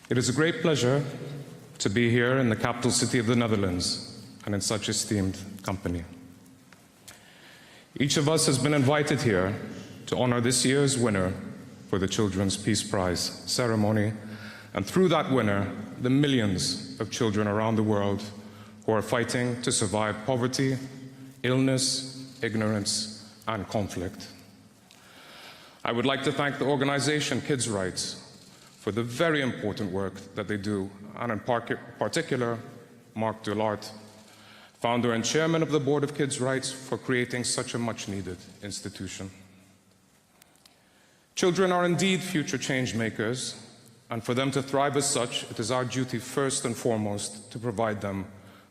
It is a great pleasure to be here in the capital city of the Netherlands and in such esteemed company. Each of us has been invited here to honor this year's winner for the Children's Peace Prize ceremony, and through that winner, the millions of children around the world who are fighting to survive poverty, illness, ignorance, and conflict. I would like to thank the organization Kids' Rights for the very important work that they do, and in particular, Marc Dulart, founder and chairman of the Board of Kids' Rights, for creating such a much-needed institution. Children are indeed future change makers, and for them to thrive as such, it is our duty first and foremost to provide them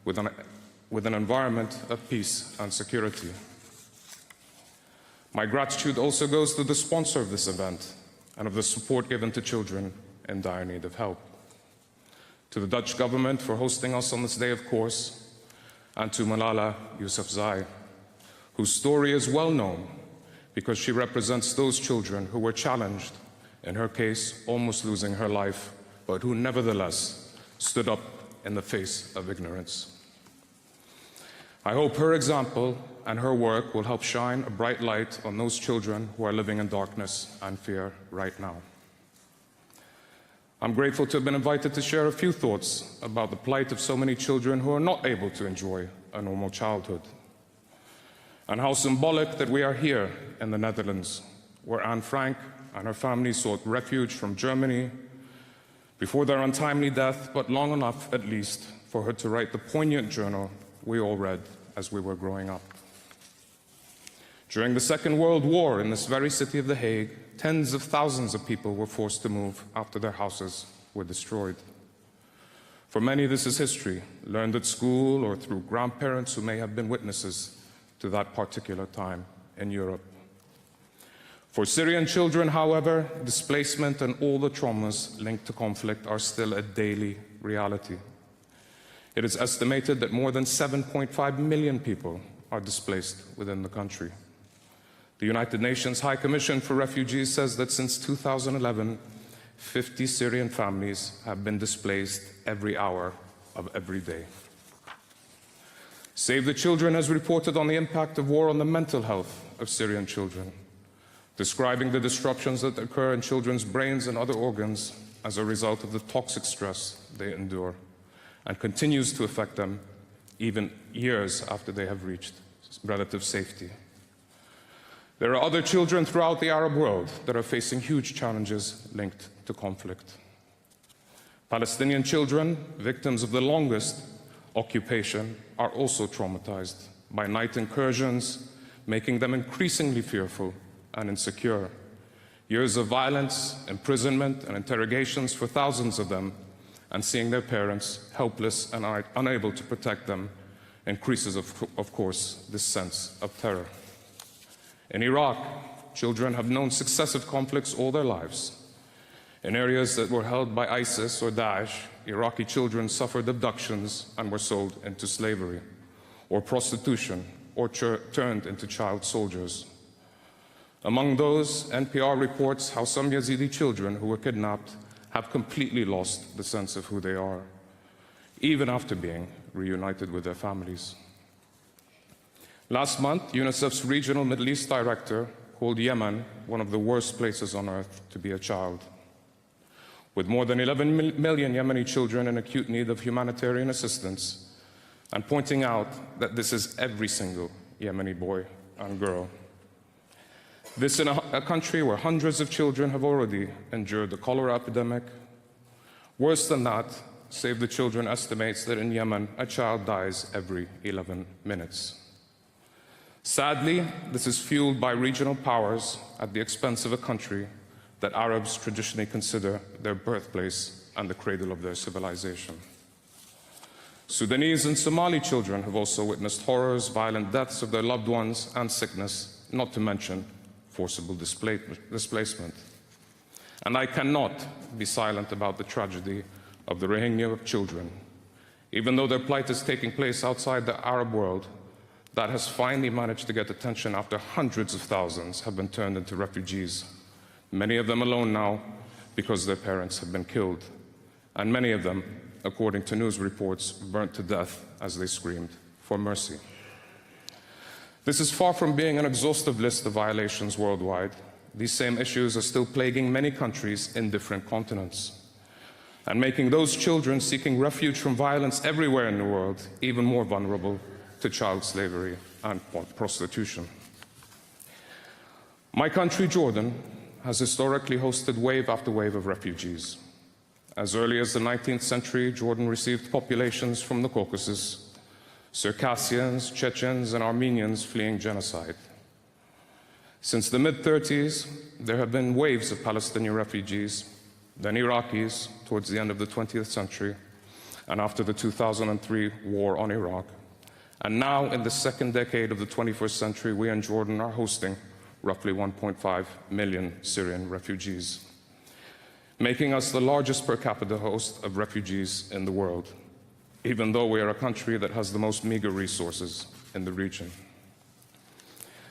with an environment of peace and security. My gratitude also goes to the sponsor of this event and of the support given to children in dire need of help. To the Dutch government for hosting us on this day, of course, and to Malala Yousafzai, whose story is well known because she represents those children who were challenged, in her case, almost losing her life, but who nevertheless stood up in the face of ignorance. I hope her example and her work will help shine a bright light on those children who are living in darkness and fear right now. I'm grateful to have been invited to share a few thoughts about the plight of so many children who are not able to enjoy a normal childhood, and how symbolic that we are here in the Netherlands, where Anne Frank and her family sought refuge from Germany before their untimely death, but long enough at least for her to write the poignant journal we all read as we were growing up. During the Second World War, in this very city of The Hague, tens of thousands of people were forced to move after their houses were destroyed. For many, this is history, learned at school or through grandparents who may have been witnesses to that particular time in Europe. For Syrian children, however, displacement and all the traumas linked to conflict are still a daily reality. It is estimated that more than 7.5 million people are displaced within the country. The United Nations High Commission for Refugees says that since 2011, 50 Syrian families have been displaced every hour of every day. Save the Children has reported on the impact of war on the mental health of Syrian children, describing the disruptions that occur in children's brains and other organs as a result of the toxic stress they endure, and continues to affect them even years after they have reached relative safety. There are other children throughout the Arab world that are facing huge challenges linked to conflict. Palestinian children, victims of the longest occupation, are also traumatized by night incursions, making them increasingly fearful and insecure. Years of violence, imprisonment, and interrogations for thousands of them, and seeing their parents helpless and unable to protect them increases, of course, this sense of terror. In Iraq, children have known successive conflicts all their lives. In areas that were held by ISIS or Daesh, Iraqi children suffered abductions and were sold into slavery, or prostitution, or turned into child soldiers. Among those, NPR reports how some Yazidi children who were kidnapped have completely lost the sense of who they are, even after being reunited with their families. Last month, UNICEF's regional Middle East director called Yemen one of the worst places on earth to be a child. With more than 11 million Yemeni children in acute need of humanitarian assistance, and pointing out that this is every single Yemeni boy and girl. This in a country where hundreds of children have already endured the cholera epidemic. Worse than that, Save the Children estimates that in Yemen, a child dies every 11 minutes. Sadly, this is fueled by regional powers at the expense of a country that Arabs traditionally consider their birthplace and the cradle of their civilization. Sudanese and Somali children have also witnessed horrors, violent deaths of their loved ones, and sickness, not to mention forcible displacement. And I cannot be silent about the tragedy of the Rohingya children. Even though their plight is taking place outside the Arab world, that has finally managed to get attention after hundreds of thousands have been turned into refugees, many of them alone now because their parents have been killed. and many of them, according to news reports, burnt to death as they screamed for mercy. This is far from being an exhaustive list of violations worldwide. These same issues are still plaguing many countries in different continents, and making those children seeking refuge from violence everywhere in the world even more vulnerable to child slavery and prostitution. My country, Jordan, has historically hosted wave after wave of refugees. As early as the 19th century, Jordan received populations from the Caucasus, Circassians, Chechens, and Armenians fleeing genocide. Since the mid-30s, there have been waves of Palestinian refugees, then Iraqis towards the end of the 20th century, and after the 2003 war on Iraq. And now, in the second decade of the 21st century, we in Jordan are hosting roughly 1.5 million Syrian refugees, making us the largest per capita host of refugees in the world, even though we are a country that has the most meager resources in the region.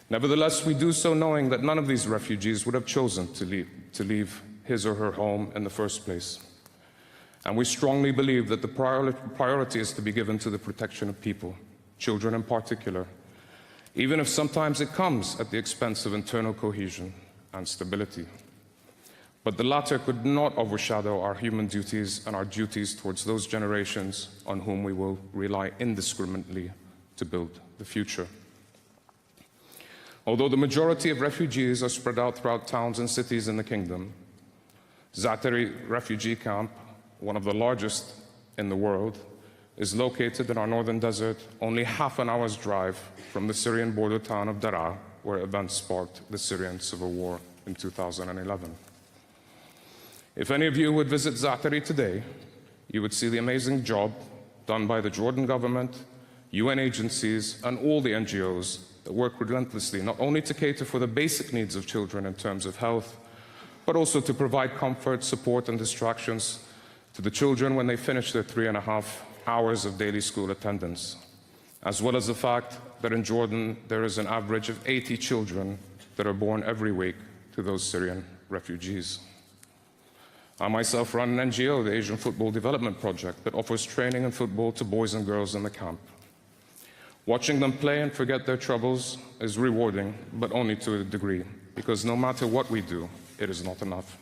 Nevertheless, we do so knowing that none of these refugees would have chosen to leave his or her home in the first place. And we strongly believe that the priority is to be given to the protection of people, children in particular, even if sometimes it comes at the expense of internal cohesion and stability. But the latter could not overshadow our human duties and our duties towards those generations on whom we will rely indiscriminately to build the future. Although the majority of refugees are spread out throughout towns and cities in the kingdom, Zaatari refugee camp, one of the largest in the world, is located in our northern desert, only half an hour's drive from the Syrian border town of Daraa, where events sparked the Syrian civil war in 2011. If any of you would visit Zaatari today, you would see the amazing job done by the Jordan government, UN agencies, and all the NGOs that work relentlessly, not only to cater for the basic needs of children in terms of health, but also to provide comfort, support, and distractions to the children when they finish their 3.5 hours of daily school attendance, as well as the fact that in Jordan there is an average of 80 children that are born every week to those Syrian refugees. I myself run an NGO, the Asian Football Development Project, that offers training in football to boys and girls in the camp. Watching them play and forget their troubles is rewarding, but only to a degree, because no matter what we do, it is not enough.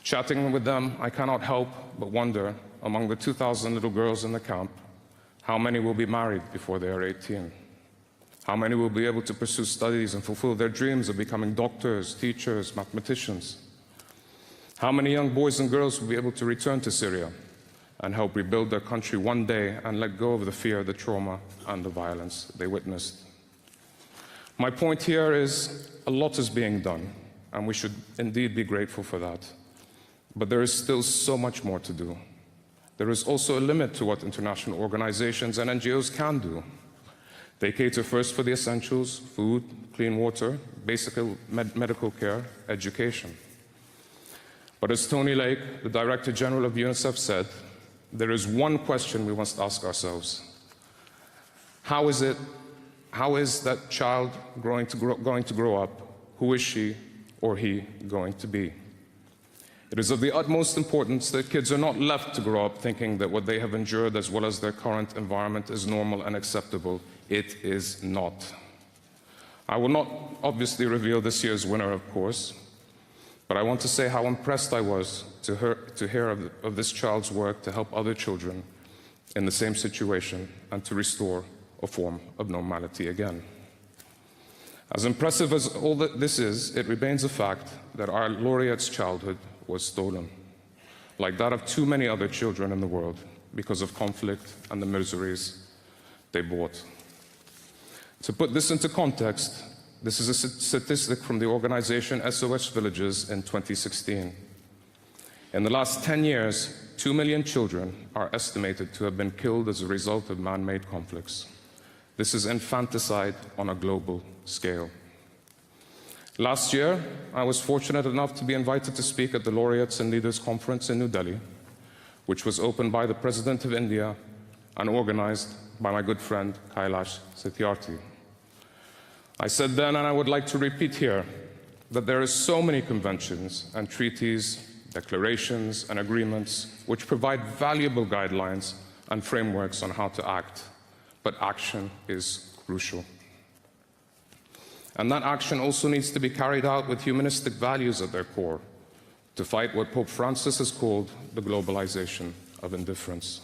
Chatting with them, I cannot help but wonder, among the 2,000 little girls in the camp, how many will be married before they are 18? How many will be able to pursue studies and fulfill their dreams of becoming doctors, teachers, mathematicians? How many young boys and girls will be able to return to Syria and help rebuild their country one day and let go of the fear, the trauma, and the violence they witnessed? My point here is a lot is being done, and we should indeed be grateful for that. But there is still so much more to do. There is also a limit to what international organizations and NGOs can do. They cater first for the essentials: food, clean water, basic medical care, education. But as Tony Lake, the Director General of UNICEF, said, there is one question we must ask ourselves. How is that child going to grow up? Who is she or he going to be? It is of the utmost importance that kids are not left to grow up thinking that what they have endured, as well as their current environment, is normal and acceptable. It is not. I will not obviously reveal this year's winner, of course, but I want to say how impressed I was to hear of this child's work to help other children in the same situation and to restore a form of normality again. As impressive as all that this is, it remains a fact that our laureate's childhood was stolen, like that of too many other children in the world, because of conflict and the miseries they brought. To put this into context, this is a statistic from the organization SOS Villages in 2016. In the last 10 years, 2 million children are estimated to have been killed as a result of man-made conflicts. This is infanticide on a global scale. Last year, I was fortunate enough to be invited to speak at the Laureates and Leaders Conference in New Delhi, which was opened by the President of India and organized by my good friend Kailash Satyarthi. I said then, and I would like to repeat here, that there are so many conventions and treaties declarations, and agreements which provide valuable guidelines and frameworks on how to act, but action is crucial. And that action also needs to be carried out with humanistic values at their core, to fight what Pope Francis has called the globalization of indifference.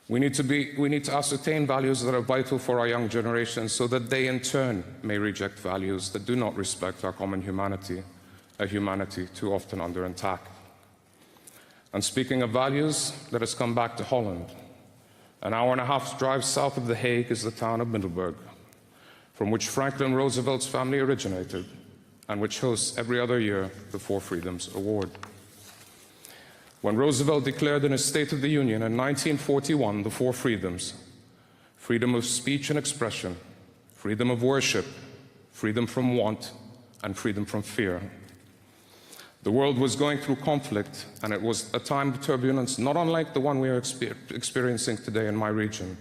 We need to ascertain values that are vital for our young generation so that they in turn may reject values that do not respect our common humanity, a humanity too often under attack. And speaking of values, let us come back to Holland. An hour-and-a-half's drive south of The Hague is the town of Middelburg, from which Franklin Roosevelt's family originated and which hosts every other year the Four Freedoms Award. When Roosevelt declared in his State of the Union in 1941 the four freedoms: freedom of speech and expression, freedom of worship, freedom from want, and freedom from fear, the world was going through conflict, and it was a time of turbulence not unlike the one we are experiencing today in my region.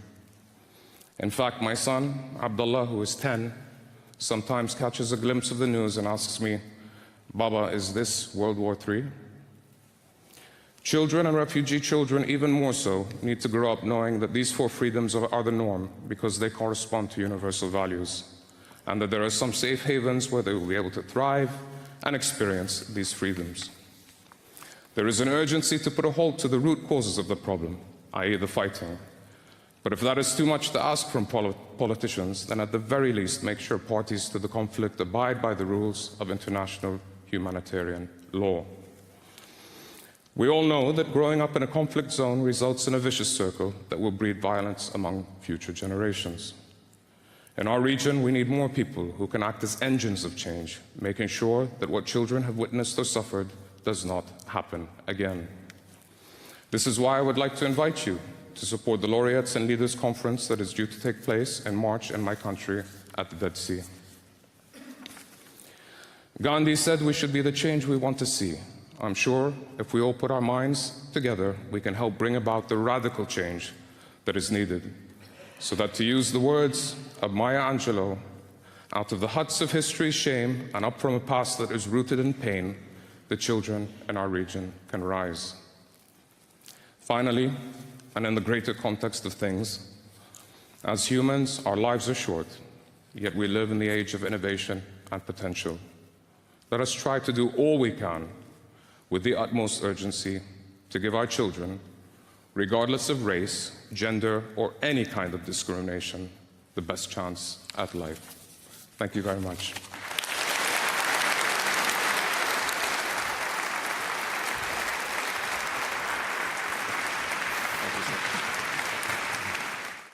In fact, my son, Abdullah, who is 10, sometimes catches a glimpse of the news and asks me, "Baba, is this World War III?" Children, and refugee children even more so, need to grow up knowing that these four freedoms are the norm because they correspond to universal values, and that there are some safe havens where they will be able to thrive and experience these freedoms. There is an urgency to put a halt to the root causes of the problem, i.e. the fighting. But if that is too much to ask from politicians, then at the very least make sure parties to the conflict abide by the rules of international humanitarian law. We all know that growing up in a conflict zone results in a vicious circle that will breed violence among future generations. In our region, we need more people who can act as engines of change, making sure that what children have witnessed or suffered does not happen again. This is why I would like to invite you to support the Laureates and Leaders Conference that is due to take place in March in my country at the Dead Sea. Gandhi said we should be the change we want to see. I'm sure if we all put our minds together, we can help bring about the radical change that is needed, so that, to use the words of Maya Angelou, out of the huts of history's shame and up from a past that is rooted in pain, the children in our region can rise. Finally, and in the greater context of things, as humans, our lives are short, yet we live in the age of innovation and potential. Let us try to do all we can with the utmost urgency to give our children, regardless of race, gender, or any kind of discrimination, the best chance at life. Thank you very much. Thank you, sir.